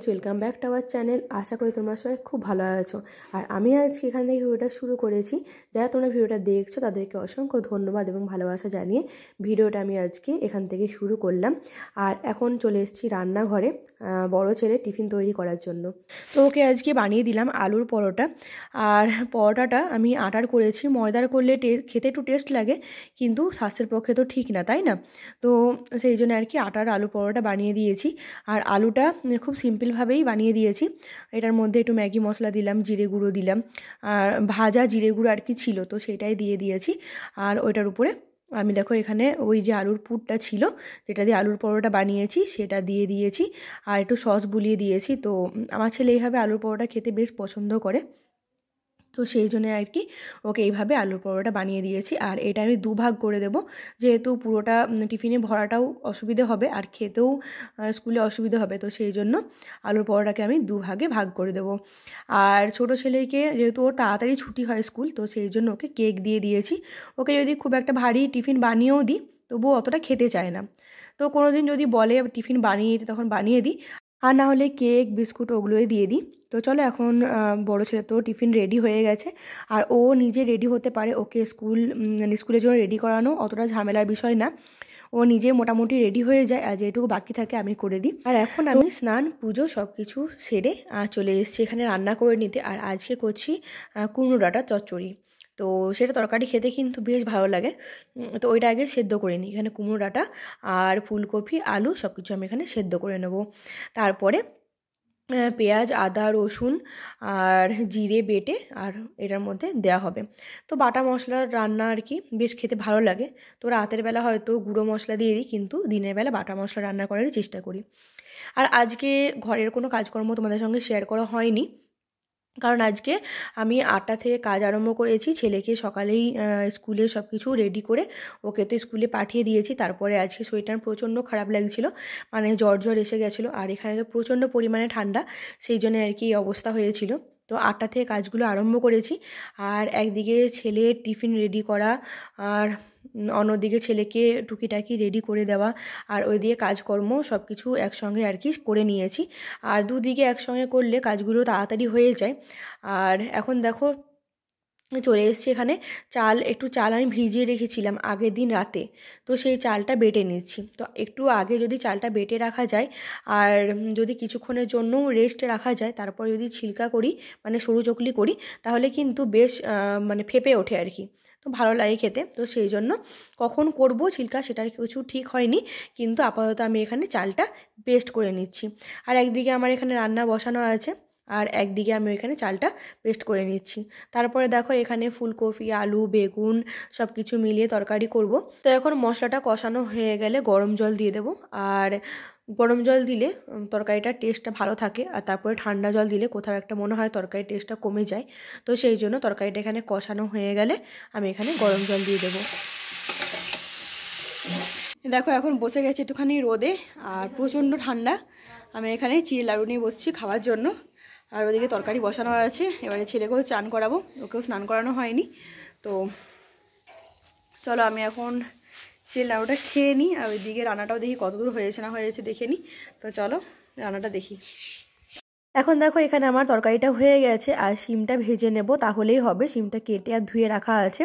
Friends, welcome back to our channel. আশা করি তোমরা সবাই খুব ভালো আছো। আর আমি আজকে এখান থেকে ভিডিওটা শুরু করেছি। যারা তোমরা ভিডিওটা দেখছো তাদেরকে অসংখ্য ধন্যবাদ এবং ভালোবাসা জানিয়ে ভিডিওটা আমি আজকে এখান থেকে শুরু করলাম। আর এখন চলে এসেছি রান্নাঘরে বড় ছেলে টিফিন তৈরি করার জন্য। তো ওকে আজকে বানিয়ে দিলাম আলুর পরোটা। আর পরোটাটা আমি আটার করেছি, ময়দার করলে খেতে একটু টেস্ট লাগে, কিন্তু স্বাস্থ্যের পক্ষে তো ঠিক না, তাই না? তো সেই জন্য আর কি আটার আলু পরোটা বানিয়ে দিয়েছি। আর আলুটা খুব সিম্পলভাবেই বানিয়ে দিয়েছি। এটার মধ্যে একটু ম্যাগি মশলা দিলাম, জিরে গুঁড়ো দিলাম, আর ভাজা জিরে গুঁড়ো আর কি ছিল, তো সেটাই দিয়ে দিয়েছি। আর ওইটার উপরে আমি দেখো এখানে ওই যে আলুর পুরটা ছিল, যেটা দিয়ে আলুর পরোটা বানিয়েছি, সেটা দিয়ে দিয়েছি। আর একটু সস বুলিয়ে দিয়েছি। তো আমার ছেলে এইভাবে আলুর পরোটা খেতে বেশ পছন্দ করে, তো সেই জন্য আর কি ওকে এইভাবে আলুর পরোটা বানিয়ে দিয়েছি। আর এটা আমি দুভাগ করে দেব, যেহেতু পুরোটা টিফিনে ভরাটাও অসুবিধে হবে আর খেতেও স্কুলে অসুবিধে হবে, তো সেই জন্য আলুর পরোটাকে আমি দুভাগে ভাগ করে দেব। আর ছোটো ছেলেকে যেহেতু ওর তাড়াতাড়ি ছুটি হয় স্কুল, তো সেই জন্য ওকে কেক দিয়ে দিয়েছি। ওকে যদি খুব একটা ভারী টিফিন বানিয়েও দিই, তবুও অতটা খেতে চায় না। তো কোনো দিন যদি বলে টিফিন বানিয়ে দিই, তখন বানিয়ে দিই, আর না হলে কেক বিস্কুট ওগুলোই দিয়ে দিই। তো চলো এখন বড় ছেলে তো টিফিন রেডি হয়ে গেছে। আর ও নিজে রেডি হতে পারে, ওকে স্কুলের জন্য রেডি করানো অতটা ঝামেলার বিষয় না। ও নিজে মোটামুটি রেডি হয়ে যায়, আর যেটুকু বাকি থাকে আমি করে দিই। আর এখন আমি স্নান পুজো সব কিছু সেরে চলে এসেছি এখানে রান্না করে নিতে। আর আজকে করছি কুমড়ো ডাঁটা চচ্চড়ি। তো সেটা তরকারি খেতে কিন্তু বেশ ভালো লাগে। তো ওইটা আগে সেদ্ধ করে নিই। এখানে কুমড়ো ডাঁটা আর ফুলকপি আলু সব কিছু আমি এখানে সেদ্ধ করে নেব। তারপরে পেঁয়াজ আদা রসুন আর জিরে বেটে আর এটার মধ্যে দেওয়া হবে। তো বাটা মশলার রান্না আর কি বেশ খেতে ভালো লাগে। তো রাতের বেলা হয়তো গুঁড়ো মশলা দিয়ে দিই, কিন্তু দিনের বেলা বাটা মশলা রান্না করারই চেষ্টা করি। আর আজকে ঘরের কোনো কাজকর্ম তোমাদের সঙ্গে শেয়ার করা হয়নি, কারণ আজকে আমি 8টা থেকে কাজ আরম্ভ করেছি। ছেলেকে সকালেই স্কুলে সব কিছু রেডি করে ওকে তো স্কুলে পাঠিয়ে দিয়েছি। তারপরে আজকে শরীরটা প্রচণ্ড খারাপ লাগছিল, মানে জ্বর এসে গেছিলো। আর এখানে তো প্রচণ্ড পরিমাণে ঠান্ডা, সেই জন্য আর কি এই অবস্থা হয়েছিল। তো 8টা থেকে কাজগুলো আরম্ভ করেছি। আর একদিকে ছেলের টিফিন রেডি করা, আর অন্যদিকে ছেলেকে টুকিটাকি রেডি করে দেওয়া, আর ওইদিকে কাজকর্ম সব কিছু একসঙ্গে আর কি করে নিয়েছি। আর দুদিকে একসঙ্গে করলে কাজগুলো তাড়াতাড়ি হয়ে যায়। আর এখন দেখো চলে এসেছি এখানে। একটু চাল আমি ভিজিয়ে রেখেছিলাম আগের দিন রাতে, তো সেই চালটা বেটে নিচ্ছি। তো একটু আগে যদি চালটা বেটে রাখা যায়, আর যদি কিছুক্ষণের জন্য রেস্টে রাখা যায়, তারপর যদি ছিলকা করি, মানে সরু চকলি করি, তাহলে কিন্তু বেশ মানে ফেপে ওঠে আর কি। তো ভালো লাগে খেতে। তো সেই জন্য কখন করব ছিলকা সেটার কিছু ঠিক হয়নি, কিন্তু আপাতত আমি এখানে চালটা পেস্ট করে নিচ্ছি। আর একদিকে আমার এখানে রান্না বসানো আছে, আর একদিকে আমি এখানে চালটা পেস্ট করে নিচ্ছি। তারপরে দেখো এখানে ফুলকপি আলু বেগুন সব কিছু মিলিয়ে তরকারি করব। তো এখন মশলাটা কষানো হয়ে গেলে গরম জল দিয়ে দেবো। আর গরম জল দিলে তরকারিটার টেস্টটা ভালো থাকে, আর তারপরে ঠান্ডা জল দিলে কোথাও একটা মনে হয় তরকারির টেস্টটা কমে যায়। তো সেই জন্য তরকারিটা এখানে কষানো হয়ে গেলে আমি এখানে গরম জল দিয়ে দেবো। দেখো এখন বসে গেছে একটুখানি রোদে, আর প্রচণ্ড ঠান্ডা। আমি এখানে চিড়ে লাড়ু নিয়ে বসছি খাওয়ার জন্য। আর ওদিকে তরকারি বসানো আছে, এবারে ছেলেকেও চান করাবো, ওকেও স্নান করানো হয়নি। তো চলো আমি এখন চিড়ে লাড়ুটা খেয়ে নিই, আর ওইদিকে রান্নাটাও দেখি কতদূর হয়েছে না হয়েছে দেখে নিই। তো চলো রান্নাটা দেখি। এখন দেখো এখানে আমার তরকারিটা হয়ে গেছে, আর শিমটা ভেজে নেব, তাহলেই হবে। শিমটা কেটে আর ধুয়ে রাখা আছে।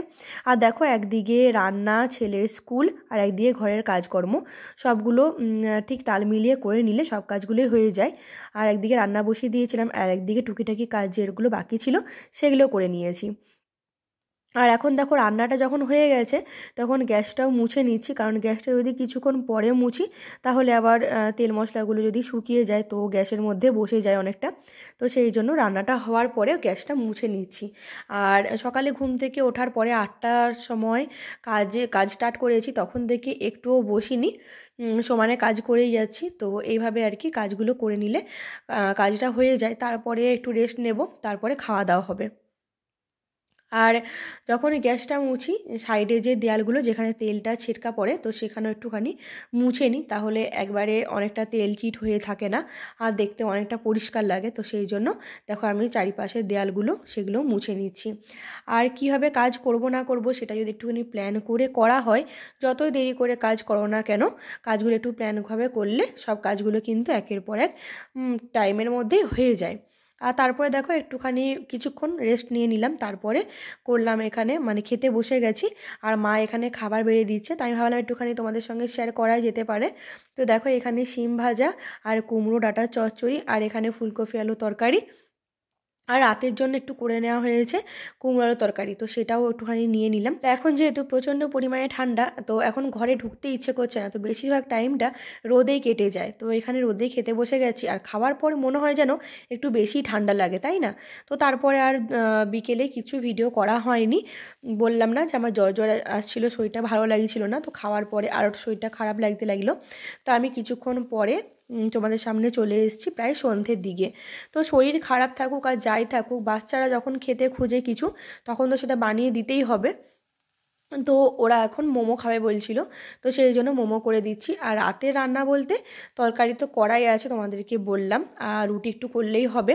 আর দেখো একদিকে রান্না, ছেলের স্কুল, আর একদিকে ঘরের কাজকর্ম সবগুলো ঠিক তাল মিলিয়ে করে নিলে সব কাজগুলোই হয়ে যায়। আর একদিকে রান্না বসিয়ে দিয়েছিলাম, আর একদিকে টুকিটাকি কাজ যেগুলো বাকি ছিল সেগুলো করে নিয়েছি। আর এখন দেখো রান্নাটা যখন হয়ে গেছে, তখন গ্যাসটাও মুছে নিচ্ছি, কারণ গ্যাসটা যদি কিছুক্ষণ পরে মুছি, তাহলে আবার তেল মশলাগুলো যদি শুকিয়ে যায় তো গ্যাসের মধ্যে বসে যায় অনেকটা। তো সেই জন্য রান্নাটা হওয়ার পরে গ্যাসটা মুছে নিচ্ছি। আর সকালে ঘুম থেকে ওঠার পরে 8টার সময় কাজ স্টার্ট করেছি, তখন থেকে একটুও বসিনি, সমানে কাজ করেই যাচ্ছি। তো এইভাবে আর কি কাজগুলো করে নিলে কাজটা হয়ে যায়। তারপরে একটু রেস্ট নেব, তারপরে খাওয়া দাওয়া হবে। আর যখন গ্যাসটা মুছি সাইডে যে দেয়ালগুলো যেখানে তেলটা ছিটকা পড়ে তো সেখানেও একটুখানি মুছে নিই, তাহলে একবারে অনেকটা তেল চিট হয়ে থাকে না আর দেখতে অনেকটা পরিষ্কার লাগে। তো সেই জন্য দেখো আমি চারিপাশের দেয়ালগুলো সেগুলো মুছে নিচ্ছি। আর কীভাবে কাজ করব না করব সেটা যদি একটুখানি প্ল্যান করে করা হয়, যতই দেরি করে কাজ করো না কেন কাজগুলো একটু প্ল্যানভাবে করলে সব কাজগুলো কিন্তু একের পর এক টাইমের মধ্যেই হয়ে যায়। আর তারপরে দেখো একটুখানি কিছুক্ষণ রেস্ট নিয়ে নিলাম, তারপরে করলাম এখানে মানে খেতে বসে গেছি। আর মা এখানে খাবার বেড়ে দিচ্ছে, তাই আমি ভাবলাম একটুখানি তোমাদের সঙ্গে শেয়ার করা যেতে পারে। তো দেখো এখানে শিম ভাজা আর কুমড়ো ডাঁটার চচ্চড়ি আর এখানে ফুলকপি আলু তরকারি, আর রাতের জন্য একটু করে নেওয়া হয়েছে কুমড়োর তরকারি, তো সেটাও একটুখানি নিয়ে নিলাম। তো এখন যেহেতু প্রচণ্ড পরিমাণে ঠান্ডা, তো এখন ঘরে ঢুকতে ইচ্ছে করছে না, তো বেশিরভাগ টাইমটা রোদেই কেটে যায়। তো এখানে রোদেই খেতে বসে গেছি, আর খাওয়ার পর মনে হয় যেন একটু বেশি ঠান্ডা লাগে, তাই না? তো তারপরে আর বিকেলে কিছু ভিডিও করা হয়নি। বললাম না যে আমার জ্বর জ্বর আসছিলো, শরীরটা ভালো লাগছিল না, তো খাওয়ার পরে আরও শরীরটা খারাপ লাগতে লাগলো। তো আমি কিছুক্ষণ পরে তোমাদের সামনে চলে এসেছি প্রায় সন্ধ্যের দিকে। তো শরীর খারাপ থাকুক আর যাই থাকুক, বাচ্চারা যখন খেতে খোঁজে কিছু তখন তো সেটা বানিয়ে দিতেই হবে। তো ওরা এখন মোমো খাবে বলছিল, তো সেই জন্য মোমো করে দিচ্ছি। আর রাতের রান্না বলতে তরকারি তো করাই আছে তোমাদেরকে বললাম, আর রুটি একটু করলেই হবে।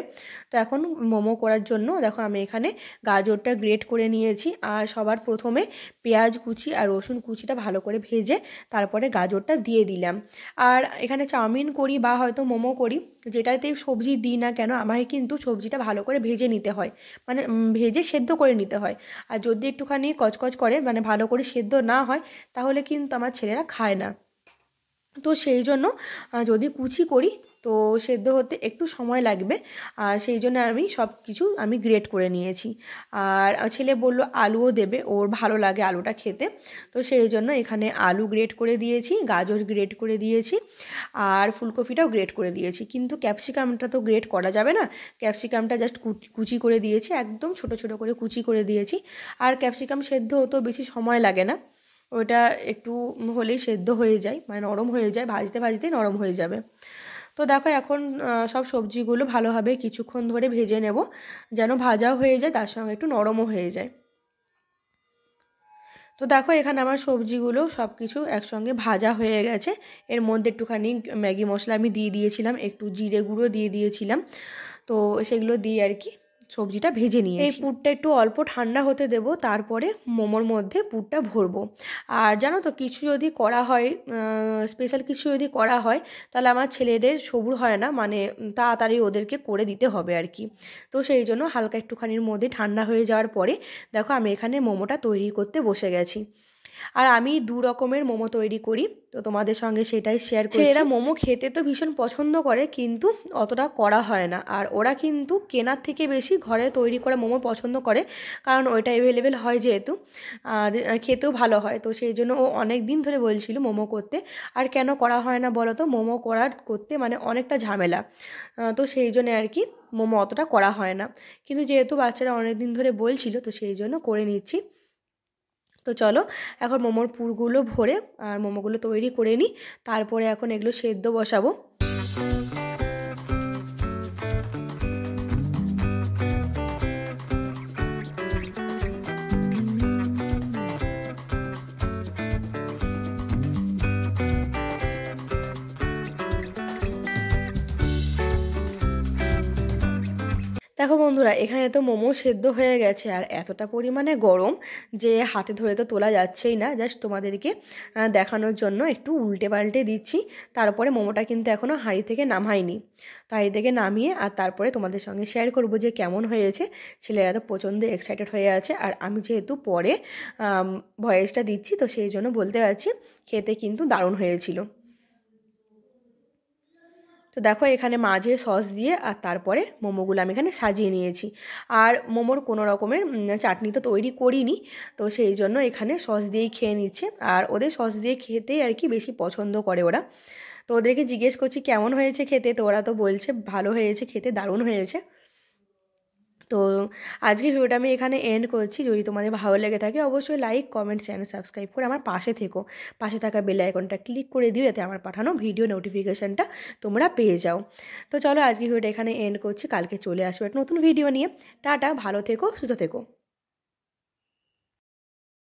তো এখন মোমো করার জন্য দেখো আমি এখানে গাজরটা গ্রেট করে নিয়েছি, আর সবার প্রথমে পেঁয়াজ কুচি আর রসুন কুচিটা ভালো করে ভেজে তারপরে গাজরটা দিয়ে দিলাম। আর এখানে চাউমিন করি বা হয়তো মোমো করি, যেটাতেই সবজি দিই না কেন আমাকে কিন্তু সবজিটা ভালো করে ভেজে নিতে হয়, মানে ভেজে সেদ্ধ করে নিতে হয়। আর যদি একটুখানি কচকচ করে মানে ভালো করে সেদ্ধ না হয় তাহলে কিন্তু আমার ছেলেরা খায় না। তো সেই জন্য যদি কুচি করি তো সেদ্ধ হতে একটু সময় লাগবে, আর সেই জন্য সব কিছু আমি গ্রেট করে নিয়েছি। আর ছেলে বলল আলুও দেবে, ওর ভালো লাগে আলুটা খেতে, তো সেই জন্য এখানে আলু গ্রেট করে দিয়েছি, গাজর গ্রেট করে দিয়েছি, আর ফুলকপিটাও গ্রেট করে দিয়েছি। কিন্তু ক্যাপসিকামটা তো গ্রেট করা যাবে না, ক্যাপসিকামটা জাস্ট কুচি করে দিয়েছি, একদম ছোট ছোট করে কুচি করে দিয়েছি। আর ক্যাপসিকাম সেদ্ধ হতেও বেশি সময় লাগে না, ওটা একটু হলেই সেদ্ধ হয়ে যায়, মানে নরম হয়ে যায়, ভাজতে ভাজতেই নরম হয়ে যাবে। তো দেখো এখন সব সবজিগুলো ভালোভাবে কিছুক্ষণ ধরে ভেজে নেব, যেন ভাজাও হয়ে যায় তার সঙ্গে একটু নরমও হয়ে যায়। তো দেখো এখানে আমার সবজিগুলো সব কিছু একসঙ্গে ভাজা হয়ে গেছে। এর মধ্যে একটুখানি ম্যাগি মশলা আমি দিয়ে দিয়েছিলাম, একটু জিরে গুঁড়ো দিয়ে দিয়েছিলাম, তো সেগুলো দিয়ে আর কি সবজিটা ভেজে নিয়েছি। এই পুরটা একটু অল্প ঠান্ডা হতে দেব, তারপরে মোমোর মধ্যে পুরটা ভরবো। আর জানো তো কিছু যদি করা হয়, স্পেশাল কিছু যদি করা হয় তাহলে আমার ছেলেদের সবুর হয় না, মানে তাড়াতাড়ি ওদেরকে করে দিতে হবে আর কি। তো সেই জন্য হালকা একটুখানির মধ্যে ঠান্ডা হয়ে যাওয়ার পরে দেখো আমি এখানে মোমোটা তৈরি করতে বসে গেছি। আর আমি দু রকমের মোমো তৈরি করি, তো তোমাদের সঙ্গে সেটাই শেয়ার করছি। এরা মোমো খেতে তো ভীষণ পছন্দ করে, কিন্তু অতটা করা হয় না। আর ওরা কিন্তু কেনার থেকে বেশি ঘরে তৈরি করা মোমো পছন্দ করে, কারণ ওইটা অ্যাভেলেবেল হয় যেহেতু, আর খেতেও ভালো হয়। তো সেই জন্য ও অনেক দিন ধরে বলছিল মোমো করতে। আর কেন করা হয় না বলো তো, মোমো করতে মানে অনেকটা ঝামেলা, তো সেই জন্য আর কি মোমো অতটা করা হয় না। কিন্তু যেহেতু বাচ্চারা অনেক দিন ধরে বলছিল, তো সেই জন্য করে নিচ্ছি। তো চলো এখন মোমোর পুরগুলো ভরে আর মোমোগুলো তৈরি করে নিই, তারপরে এখন এগুলো সেদ্ধ বসাবো। দেখো বন্ধুরা এখানে তো মোমো সেদ্ধ হয়ে গেছে, আর এতটা পরিমাণে গরম যে হাতে ধরে তো তোলা যাচ্ছেই না, জাস্ট তোমাদেরকে দেখানোর জন্য একটু উল্টে পাল্টে দিচ্ছি। তারপরে মোমোটা কিন্তু এখনও হাঁড়ি থেকে নামাইনি, তো হাঁড়ি থেকে নামিয়ে আর তারপরে তোমাদের সঙ্গে শেয়ার করব যে কেমন হয়েছে। ছেলেরা তো প্রচণ্ড এক্সাইটেড হয়ে আছে, আর আমি যেহেতু পরে ভয়েসটা দিচ্ছি তো সেই জন্য বলতে পারছি খেতে কিন্তু দারুণ হয়েছিল। তো দেখো এখানে মাঝে সস দিয়ে আর তারপরে মোমোগুলো আমি এখানে সাজিয়ে নিয়েছি। আর মোমোর কোনো রকমের চাটনি তো তৈরি করিনি, তো সেই জন্য এখানে সস দিয়েই খেয়ে নিচ্ছে। আর ওদের সস দিয়ে খেতেই আর কি বেশি পছন্দ করে ওরা। তো ওদেরকে জিজ্ঞেস করছি কেমন হয়েছে খেতে, তো ওরা তো বলছে ভালো হয়েছে খেতে, দারুণ হয়েছে। তো আজকে ভিডিওটা আমি এখানে এন্ড করছি। যদি তোমাদের ভালো লেগে থাকে অবশ্যই লাইক কমেন্ট চ্যানেল সাবস্ক্রাইব করে আমার পাশে থেকো, পাশে থাকা বেল আইকনটা ক্লিক করে দিও, যাতে আমার পাঠানো ভিডিও নোটিফিকেশানটা তোমরা পেয়ে যাও। তো চলো আজকে ভিডিওটা এখানে এন্ড করছি, কালকে চলে আসবো একটা নতুন ভিডিও নিয়ে। টাটা, ভালো থেকো, সুস্থ থেকো।